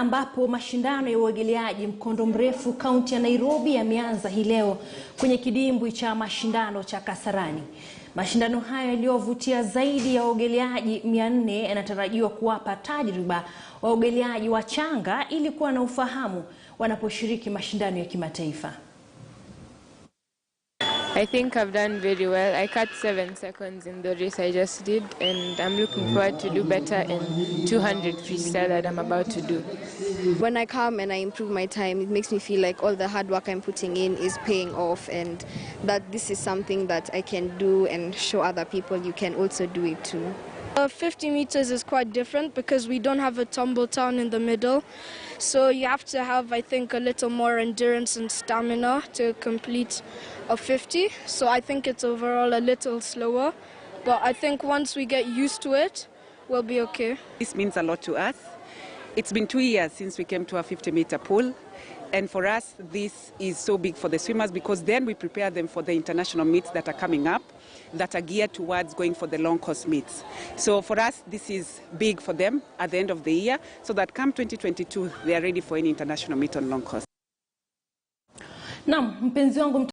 ambapo mashindano ya uogeleaji mkondo mrefu kaunti ya Nairobi yameanza hii leo kwenye kidimbwi cha mashindano cha Kasarani. Mashindano hayo yaliyovutia zaidi ya waogeleaji 400 yanatarajiwa kuwapa tajriba waogeleaji wachanga ili kuwa na ufahamu wanaposhiriki mashindano ya kimataifa. I think I've done very well. I cut 7 seconds in the race I just did, and I'm looking forward to do better in 200 freestyle that I'm about to do. When I come and I improve my time, it makes me feel like all the hard work I'm putting in is paying off, and that this is something that I can do and show other people you can also do it too. 50 meters is quite different because we don't have a tumble town in the middle. So you have to have, I think, a little more endurance and stamina to complete a 50. So I think it's overall a little slower. But I think once we get used to it, we'll be okay. This means a lot to us. It's been 2 years since we came to a 50-meter pool. And for us, this is so big for the swimmers because then we prepare them for the international meets that are coming up that are geared towards going for the long course meets. So for us, this is big for them at the end of the year so that come 2022, they are ready for any international meet on long course. Naam, mpenzi wangu